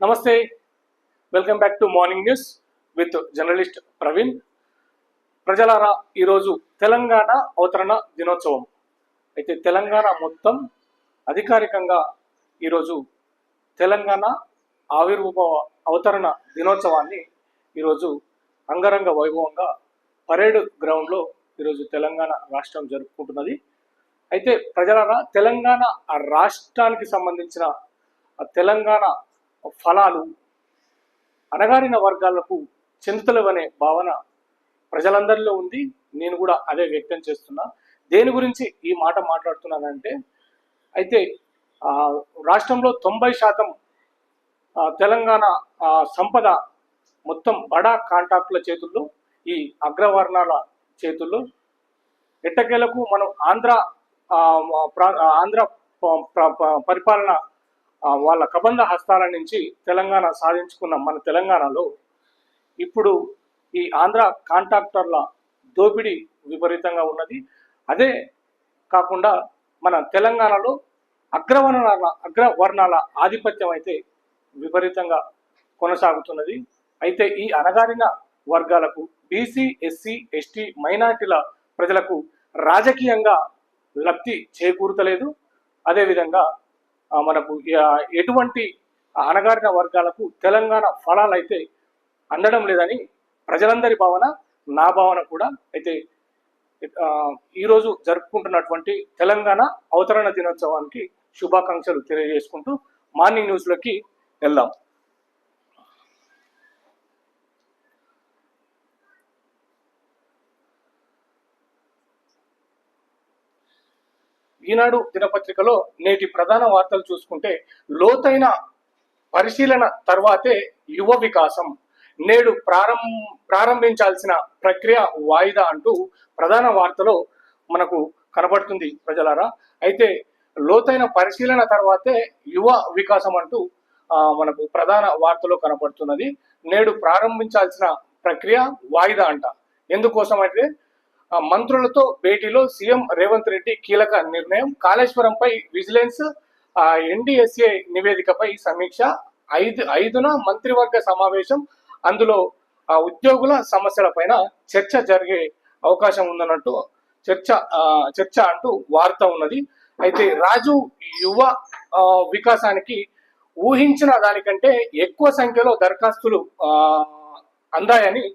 నమస్తే, welcome back to morning news with journalist Praveen. ప్రజలారా, ఈరోజు తెలంగాణ అవతరణ దినోత్సవం. అయితే తెలంగాణ మొత్తం అధికారికంగా ఈరోజు తెలంగాణ ఆవిర్భావ అవతరణ దినోత్సవాన్ని ఈరోజు అంగరంగ వైభవంగా పరేడ్ గ్రౌండ్లో ఈరోజు తెలంగాణ రాష్ట్రం జరుపుకుంటున్నది. అయితే ప్రజలారా, తెలంగాణ రాష్ట్రానికి సంబంధించిన తెలంగాణ ఫలాలు అణగారిన వర్గాలకు చెందుతలేవనే భావన ప్రజలందరిలో ఉంది. నేను కూడా అదే వ్యక్తం చేస్తున్నా. దేని గురించి ఈ మాట మాట్లాడుతున్నానంటే, అయితే రాష్ట్రంలో 90% తెలంగాణ సంపద మొత్తం బడా కాంట్రాక్టుల చేతుల్లో, ఈ అగ్రవర్ణాల చేతుల్లో. ఎట్టకేలకు మనం ఆంధ్ర పరిపాలన వాళ్ళ కబంధ హస్తాల నుంచి తెలంగాణ సాధించుకున్న మన తెలంగాణలో ఇప్పుడు ఈ ఆంధ్ర కాంట్రాక్టర్ల దోపిడీ విపరీతంగా ఉన్నది. అదే కాకుండా మన తెలంగాణలో అగ్రవర్ణాల ఆధిపత్యం అయితే విపరీతంగా కొనసాగుతున్నది. అయితే ఈ అణగారిన వర్గాలకు, బీసీ, ఎస్సీ, ఎస్టీ, మైనారిటీల ప్రజలకు రాజకీయంగా లబ్ధి చేకూరతలేదు. అదేవిధంగా మనకు ఎటువంటి అణగారిన వర్గాలకు తెలంగాణ ఫలాలు అయితే అందడం లేదని ప్రజలందరి భావన, నా భావన కూడా. అయితే ఈరోజు జరుపుకుంటున్నటువంటి తెలంగాణ అవతరణ దినోత్సవానికి శుభాకాంక్షలు తెలియజేసుకుంటూ మార్నింగ్ న్యూస్లోకి వెళ్దాం. ఈనాడు దినపత్రికలో నేటి ప్రధాన వార్తలు చూసుకుంటే, లోతైన పరిశీలన తర్వాతే యువ వికాసం, నేడు ప్రారంభించాల్సిన ప్రక్రియ వాయిదా అంటూ ప్రధాన వార్తలో మనకు కనబడుతుంది ప్రజలారా. అయితే లోతైన పరిశీలన తర్వాతే యువ వికాసం అంటూ మనకు ప్రధాన వార్తలో కనబడుతున్నది. నేడు ప్రారంభించాల్సిన ప్రక్రియ వాయిదా అంట. ఎందుకోసం అంటే, మంత్రులతో భేటీలో సీఎం రేవంత్ రెడ్డి కీలక నిర్ణయం, కాళేశ్వరంపై విజిలెన్స్, ఎన్డీఎస్ఏ నివేదికపై సమీక్ష, 5న మంత్రివర్గ సమావేశం, అందులో ఉద్యోగుల సమస్యలపైన చర్చ జరిగే అవకాశం ఉందన్నట్టు చర్చ అంటూ వార్త ఉన్నది. అయితే రాజు యువ వికాసానికి ఊహించిన దానికంటే ఎక్కువ సంఖ్యలో దరఖాస్తులు అందాయని,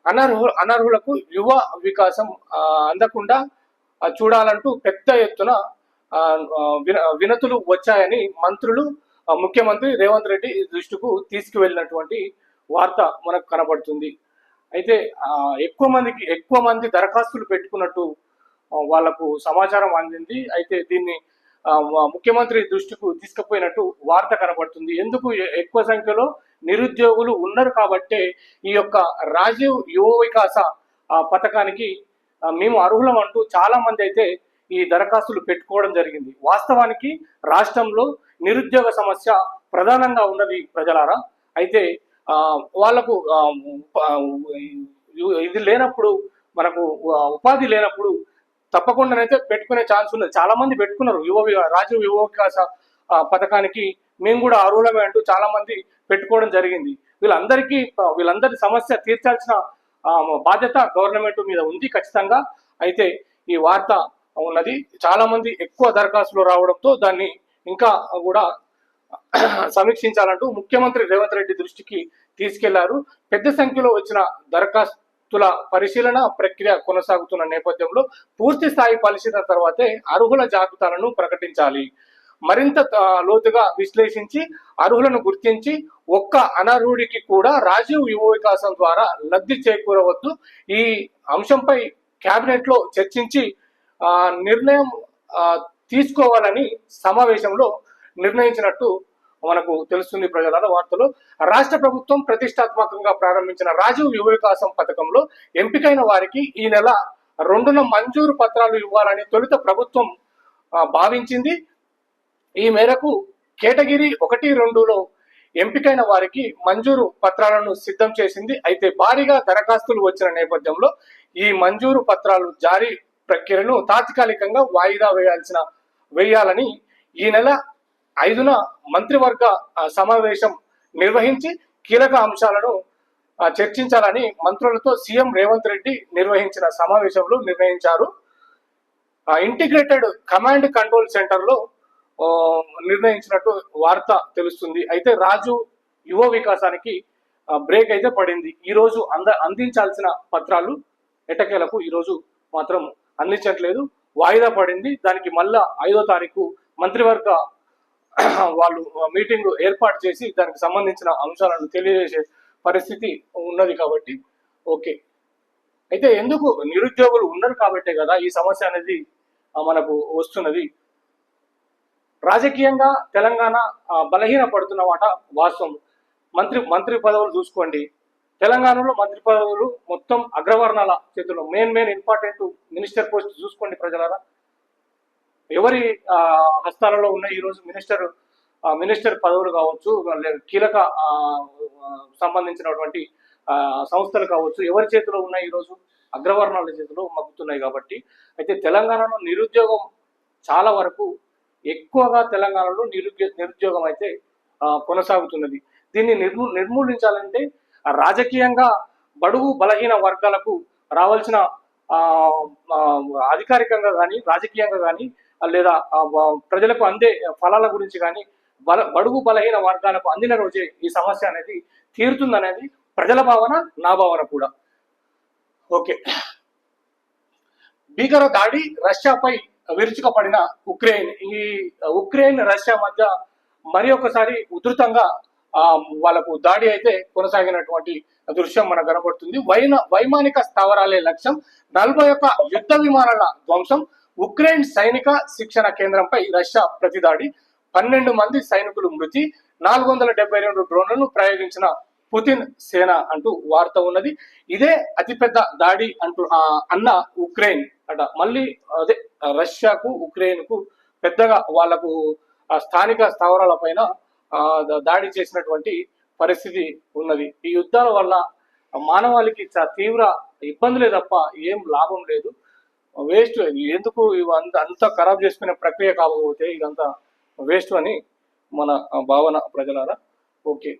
అనర్హులకు యువ వికాసం అందకుండా చూడాలంటూ పెద్ద ఎత్తున వినతులు వచ్చాయని మంత్రులు ముఖ్యమంత్రి రేవంత్ రెడ్డి దృష్టికు తీసుకువెళ్ళినటువంటి వార్త మనకు కనబడుతుంది. అయితే ఎక్కువ మంది దరఖాస్తులు పెట్టుకున్నట్టు వాళ్లకు సమాచారం అందింది. అయితే దీన్ని ముఖ్యమంత్రి దృష్టికి తీసుకుపోయినట్టు వార్త కనబడుతుంది. ఎందుకు ఎక్కువ సంఖ్యలో నిరుద్యోగులు ఉన్నారు కాబట్టే ఈ యొక్క రాజీవ్ యువ వికాస పథకానికి మేము అర్హులం అంటూ చాలా మంది అయితే ఈ దరఖాస్తులు పెట్టుకోవడం జరిగింది. వాస్తవానికి రాష్ట్రంలో నిరుద్యోగ సమస్య ప్రధానంగా ఉన్నది ప్రజలారా. అయితే వాళ్లకు ఇది లేనప్పుడు, మనకు ఉపాధి లేనప్పుడు తప్పకుండానైతే పెట్టుకునే ఛాన్స్ ఉన్నది. చాలా మంది పెట్టుకున్నారు. రాజీవ్ యువ వికాస పథకానికి మేము కూడా అర్హులమే అంటూ చాలా మంది పెట్టుకోవడం జరిగింది. వీళ్ళందరి సమస్య తీర్చాల్సిన బాధ్యత గవర్నమెంట్ మీద ఉంది ఖచ్చితంగా. అయితే ఈ వార్త ఉన్నది. చాలా మంది ఎక్కువ దరఖాస్తులు రావడంతో దాన్ని ఇంకా కూడా సమీక్షించాలంటూ ముఖ్యమంత్రి రేవంత్ రెడ్డి దృష్టికి తీసుకెళ్లారు. పెద్ద సంఖ్యలో వచ్చిన దరఖాస్తుల పరిశీలన ప్రక్రియ కొనసాగుతున్న నేపథ్యంలో పూర్తి స్థాయి పరిశీలన తర్వాతే అర్హుల జాబితాలను ప్రకటించాలి. మరింత లోతుగా విశ్లేషించి అర్హులను గుర్తించి ఒక్క అనర్హుడికి కూడా రాజీవ్ యువ వికాసం ద్వారా లబ్ధి చేకూరవద్దు. ఈ అంశంపై కేబినెట్ లో చర్చించి నిర్ణయం తీసుకోవాలని సమావేశంలో నిర్ణయించినట్టు మనకు తెలుస్తుంది ప్రజల వార్తలో. రాష్ట్ర ప్రభుత్వం ప్రతిష్టాత్మకంగా ప్రారంభించిన రాజీవ్ యువ వికాసం పథకంలో ఎంపికైన వారికి ఈ నెల 2న మంజూరు పత్రాలు ఇవ్వాలని తొలుత ప్రభుత్వం భావించింది. ఈ మేరకు కేటగిరీ 1, 2లో ఎంపికైన వారికి మంజూరు పత్రాలను సిద్ధం చేసింది. అయితే భారీగా దరఖాస్తులు వచ్చిన నేపథ్యంలో ఈ మంజూరు పత్రాలు జారీ ప్రక్రియను తాత్కాలికంగా వాయిదా వేయాలని ఈ నెల 5న మంత్రివర్గ సమావేశం నిర్వహించి కీలక అంశాలను చర్చించాలని మంత్రులతో సీఎం రేవంత్ రెడ్డి నిర్వహించిన సమావేశంలో నిర్ణయించారు. ఇంటిగ్రేటెడ్ కమాండ్ కంట్రోల్ సెంటర్లో నిర్ణయించినట్టు వార్త తెలుస్తుంది. అయితే రాజు యువ వికాసానికి బ్రేక్ అయితే పడింది. ఈరోజు అందించాల్సిన పత్రాలు ఎటకేలకు ఈరోజు మాత్రం అందించట్లేదు, వాయిదా పడింది. దానికి మళ్ళా 5వ తారీఖు మంత్రివర్గ వాళ్ళు మీటింగ్ ఏర్పాటు చేసి దానికి సంబంధించిన అంశాలను తెలియజేసే పరిస్థితి ఉన్నది కాబట్టి ఓకే. అయితే ఎందుకు నిరుద్యోగులు ఉన్నారు కాబట్టే కదా ఈ సమస్య అనేది మనకు వస్తున్నది. రాజకీయంగా తెలంగాణ బలహీన పడుతున్నమాట వాస్తవం. మంత్రి పదవులు చూసుకోండి, తెలంగాణలో మంత్రి పదవులు మొత్తం అగ్రవర్ణాల చేతుల్లో. మెయిన్ ఇంపార్టెంట్ మినిస్టర్ పోస్ట్ చూసుకోండి ప్రజలారా, ఎవరి హస్తాలలో ఉన్నాయి ఈరోజు మినిస్టర్ పదవులు కావచ్చు, కీలక సంబంధించినటువంటి సంస్థలు కావచ్చు, ఎవరి చేతిలో ఉన్నాయి ఈరోజు? అగ్రవర్ణాల చేతిలో మగ్గుతున్నాయి. కాబట్టి అయితే తెలంగాణలో నిరుద్యోగం చాలా వరకు ఎక్కువగా తెలంగాణలో నిరుద్యోగం అయితే కొనసాగుతున్నది. దీన్ని నిర్మూలించాలంటే రాజకీయంగా బడుగు బలహీన వర్గాలకు రావాల్సిన అధికారికంగా కానీ రాజకీయంగా కానీ లేదా ప్రజలకు అందే ఫలాల గురించి కానీ బడుగు బలహీన వర్గాలకు అందిన రోజే ఈ సమస్య అనేది తీరుతుందనేది ప్రజల భావన, నా భావన కూడా. ఓకే. భీకర దాడి, రష్యాపై విరుచుకపడిన ఉక్రెయిన్. ఈ ఉక్రెయిన్ రష్యా మధ్య మరి ఒకసారి ఉధృతంగా వాళ్ళకు దాడి అయితే కొనసాగినటువంటి దృశ్యం మనకు కనబడుతుంది. వైమానిక స్థావరాలే లక్ష్యం, 41 యుద్ధ విమానాల ధ్వంసం, ఉక్రెయిన్ సైనిక శిక్షణ కేంద్రంపై రష్యా ప్రతిదాడి, 12 మంది సైనికులు మృతి, 472 డ్రోన్లను ప్రయోగించిన పుతిన్ సేన అంటూ వార్త ఉన్నది. ఇదే అతిపెద్ద దాడి అంటూ అన్న ఉక్రెయిన్ అట. మళ్ళీ అదే రష్యాకు ఉక్రెయిన్కు పెద్దగా వాళ్లకు స్థానిక స్థావరాల పైన దాడి చేసినటువంటి పరిస్థితి ఉన్నది. ఈ యుద్ధాల వల్ల మానవాళికి తీవ్ర ఇబ్బందులే తప్ప ఏం లాభం లేదు. వేస్ట్. ఎందుకు అంత ఖరాబ్ చేసుకునే ప్రక్రియ కాకపోతే ఇదంతా వేస్ట్ అని మన భావన ప్రజలారా. ఓకే.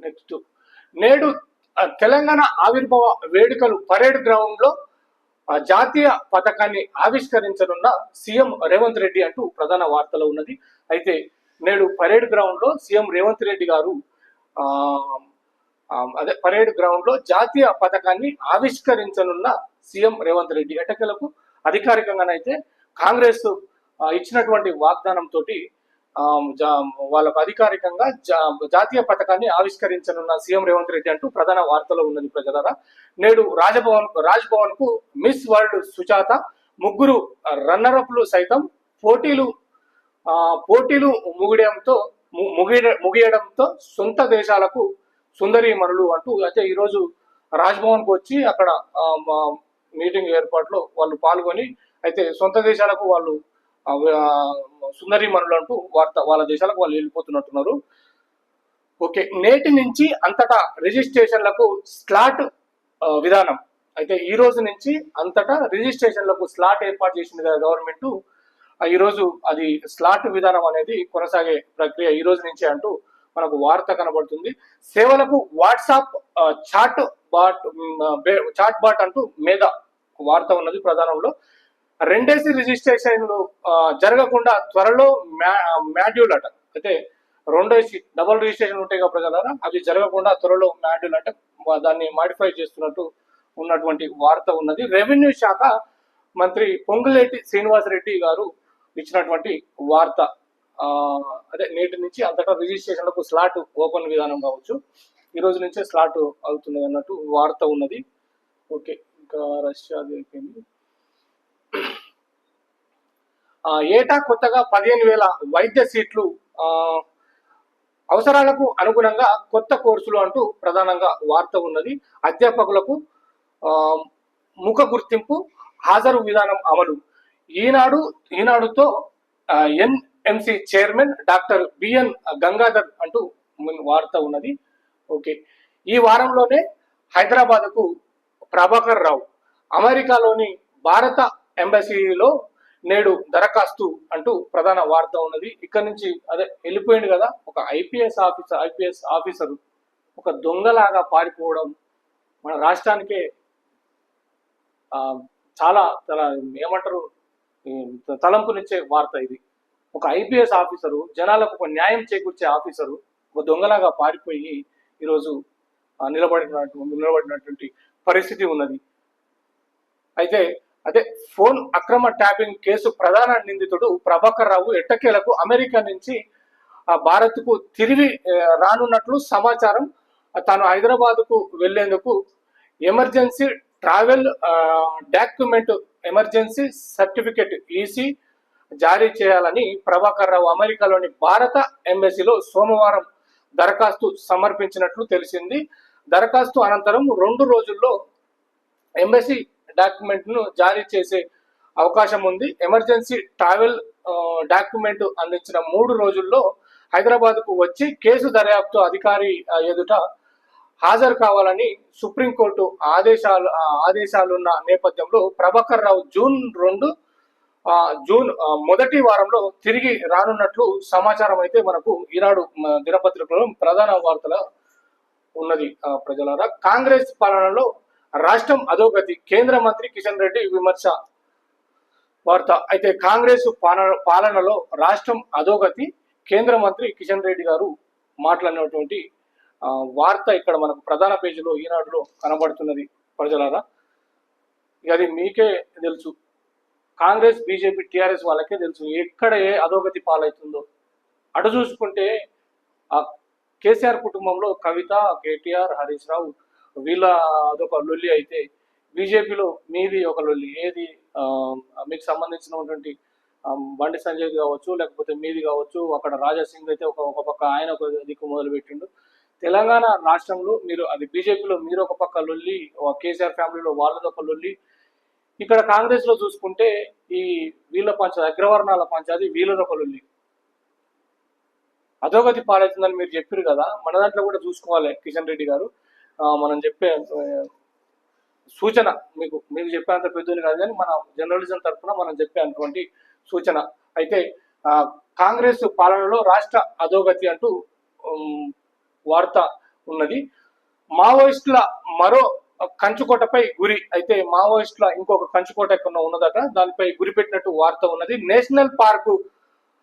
నెక్స్ట్, నేడు తెలంగాణ ఆవిర్భావ వేడుకలు పరేడ్ గ్రౌండ్ లో జాతీయ పతాకాన్ని ఆవిష్కరించనున్న సీఎం రేవంత్ రెడ్డి అంటూ ప్రధాన వార్తలో ఉన్నది. అయితే నేడు పరేడ్ గ్రౌండ్ లో సీఎం రేవంత్ రెడ్డి గారు పరేడ్ గ్రౌండ్ లో జాతీయ పతాకాన్ని ఆవిష్కరించనున్న సీఎం రేవంత్ రెడ్డి ఎటకెలకు అధికారికంగానైతే కాంగ్రెస్ ఇచ్చినటువంటి వాగ్దానం తోటి వాళ్ళకు అధికారికంగా జాతీయ పతాకాన్ని ఆవిష్కరించనున్న సీఎం రేవంత్ రెడ్డి అంటూ ప్రధాన వార్తలో ఉన్నది ప్రజలారా. నేడు రాజ్భవన్ కు మిస్ వరల్డ్ సుజాత, 3 రన్నరప్లు సైతం పోటీలు ముగియడంతో సొంత దేశాలకు సుందరీమణులు అంటూ అయితే ఈరోజు రాజ్భవన్ కు వచ్చి అక్కడ మీటింగ్ ఏర్పాట్లో వాళ్ళు పాల్గొని అయితే సొంత దేశాలకు వాళ్ళు సుందరీమణులు అంటూ వాళ్ళ దేశాలకు వాళ్ళు వెళ్ళిపోతున్నట్టున్నారు. ఓకే. నేటి నుంచి అంతటా రిజిస్ట్రేషన్లకు స్లాట్ విధానం. అయితే ఈ రోజు నుంచి అంతటా రిజిస్ట్రేషన్లకు స్లాట్ ఏర్పాటు చేసింది కదా గవర్నమెంట్. ఈరోజు అది స్లాట్ విధానం అనేది కొనసాగే ప్రక్రియ ఈ రోజు నుంచే అంటూ మనకు వార్త కనబడుతుంది. సేవలకు వాట్సాప్ చాట్ బాట్ అంటూ మీద వార్త ఉన్నది ప్రధానంలో. రెండేసి రిజిస్ట్రేషన్లు జరగకుండా త్వరలో మాడ్యూల్ అట. అయితే రెండేసి డబుల్ రిజిస్ట్రేషన్ ఉంటాయి కదా ప్రజలారా, అవి జరగకుండా త్వరలో మాడ్యూల్ అంటే దాన్ని మాడిఫై చేస్తున్నట్టు ఉన్నటువంటి వార్త ఉన్నది. రెవెన్యూ శాఖ మంత్రి పొంగులేటి శ్రీనివాసరెడ్డి గారు ఇచ్చినటువంటి వార్త. అదే నేటి నుంచి అంతటా రిజిస్ట్రేషన్లకు స్లాట్ ఓపెన్ విధానం కావచ్చు, ఈ రోజు నుంచే స్లాట్ అవుతున్నది అన్నట్టు వార్త ఉన్నది. ఓకే. ఇంకా రష్యా అయిపోయింది. ఏటా కొత్తగా 15,000 వైద్య సీట్లు, అవసరాలకు అనుగుణంగా కొత్త కోర్సులు అంటూ ప్రధానంగా వార్త ఉన్నది. అధ్యాపకులకు ముఖ గుర్తింపు, హాజరు విధానం అమలు. ఈనాడుతో NMC chairman doctor BN Gangadhar అంటూ వార్త ఉన్నది. ఓకే. ఈ వారంలోనే హైదరాబాద్కు ప్రభాకర్ రావు అమెరికాలోని భారత ఎంబసీలో నేడు దరఖాస్తు అంటూ ప్రధాన వార్త ఉన్నది. ఇక్కడ నుంచి అదే వెళ్ళిపోయింది కదా ఒక ఐపీఎస్ ఆఫీసరు ఒక దొంగలాగా పారిపోవడం మన రాష్ట్రానికే చాలా చాలా ఏమంటారు తలంపునిచ్చే వార్త ఇది. ఒక ఐపీఎస్ ఆఫీసరు జనాలకు ఒక న్యాయం చేకూర్చే ఆఫీసరు ఒక దొంగలాగా పారిపోయి ఈరోజు నిలబడినటువంటి పరిస్థితి ఉన్నది. అయితే అదే ఫోన్ అక్రమ ట్యాపింగ్ కేసు ప్రధాన నిందితుడు ప్రభాకర్ రావు ఎట్టకేలకు అమెరికా నుంచి భారత్కు తిరిగి రానున్నట్లు సమాచారం. తాను హైదరాబాద్కు వెళ్లేందుకు emergency travel document emergency certificate EC జారీ చేయాలని ప్రభాకర్ రావు అమెరికాలోని భారత ఎంబసీలో సోమవారం దరఖాస్తు సమర్పించినట్లు తెలిసింది. దరఖాస్తు అనంతరం 2 రోజుల్లో ఎంబసీ డాక్యుమెంట్ ను జారీ చేసే అవకాశం ఉంది. ఎమర్జెన్సీ ట్రావెల్ డాక్యుమెంట్ అందించిన 3 రోజుల్లో హైదరాబాద్ కు వచ్చి కేసు దర్యాప్తు అధికారి ఎదుట హాజరు కావాలని సుప్రీంకోర్టు ఆదేశాలున్న నేపథ్యంలో ప్రభాకర్ రావు జూన్ మొదటి వారంలో తిరిగి రానున్నట్లు సమాచారం అయితే మనకు ఈనాడు దినపత్రికలో ప్రధాన వార్తల ఉన్నది. ప్రజలారా, కాంగ్రెస్ పాలనలో రాష్ట్రం అధోగతి, కేంద్ర మంత్రి కిషన్ రెడ్డి విమర్శ వార్త. అయితే కాంగ్రెస్ పాలనలో రాష్ట్రం అధోగతి, కేంద్ర మంత్రి కిషన్ రెడ్డి గారు మాట్లాడినటువంటి వార్త ఇక్కడ మనకు ప్రధాన పేజీలో ఈనాడులో కనబడుతున్నది. ప్రజలారా, అది మీకే తెలుసు, కాంగ్రెస్ బీజేపీ టీఆర్ఎస్ వాళ్ళకే తెలుసు ఎక్కడ ఏ అధోగతి పాలవుతుందో. అటు చూసుకుంటే ఆ కేసీఆర్ కుటుంబంలో కవిత, కేటీఆర్, హరీష్ రావు వీళ్ళ అదొక లొల్లి అయితే, బీజేపీలో మీది ఒక లొల్లి. ఏది మీకు సంబంధించినటువంటి బండి సంజయ్ కావచ్చు, లేకపోతే మీది కావచ్చు, అక్కడ రాజాసింగ్ అయితే ఒక పక్క ఆయన ఒక దిక్కు మొదలుపెట్టిండు. తెలంగాణ రాష్ట్రంలో మీరు అది బీజేపీలో మీరు ఒక పక్క లొల్లి, కేసీఆర్ ఫ్యామిలీలో వాళ్ళది ఒక లొల్లి. ఇక్కడ కాంగ్రెస్ లో చూసుకుంటే ఈ వీళ్ళ పంచాది, అగ్రవర్ణాల పంచాది వీళ్ళది ఒక లొల్లి. అధోగతి పాలవుతుందని మీరు చెప్పారు కదా, మన దాంట్లో కూడా చూసుకోవాలి కిషన్ రెడ్డి గారు. మనం చెప్పే సూచన మీకు చెప్పేంత పెద్దది కాదు, కానీ మన జర్నలిజం తరఫున మనం చెప్పేటువంటి సూచన. అయితే కాంగ్రెస్ పాలనలో రాష్ట్ర అధోగతి అంటూ వార్త ఉన్నది. మావోయిస్టుల మరో కంచుకోటపై గురి. అయితే మావోయిస్టుల ఇంకొక కంచుకోట ఎక్కడ ఉన్నదట, దానిపై గురిపెట్టినట్టు వార్త ఉన్నది. నేషనల్ పార్కు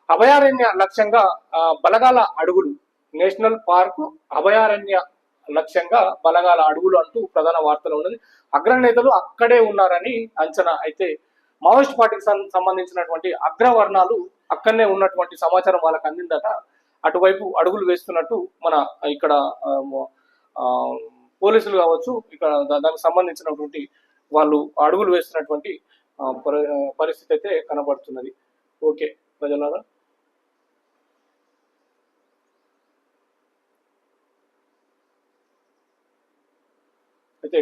అభయారణ్య లక్ష్యంగా బలగాల అడుగులు. నేషనల్ పార్కు అభయారణ్య లక్ష్యంగా బలగాల అడుగులు అంటూ ప్రధాన వార్తలు ఉన్నది. అగ్రనేతలు అక్కడే ఉన్నారని అంచనా. అయితే మావోయిస్ట్ పార్టీకి సంబంధించినటువంటి అగ్రవర్ణాలు అక్కడనే ఉన్నటువంటి సమాచారం వాళ్ళకి అందిందట. అటువైపు అడుగులు వేస్తున్నట్టు మన ఇక్కడ పోలీసులు కావచ్చు, ఇక్కడ దానికి సంబంధించినటువంటి వాళ్ళు అడుగులు వేస్తున్నటువంటి పరిస్థితి అయితే కనబడుతున్నది. ఓకే ప్రజలారా, అయితే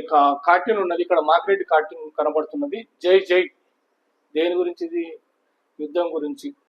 కార్టూన్ ఉన్నది ఇక్కడ, మాక్రెడ్డి కార్టూన్ కనబడుతున్నది. జై జై దేని గురించి? ఇది యుద్ధం గురించి.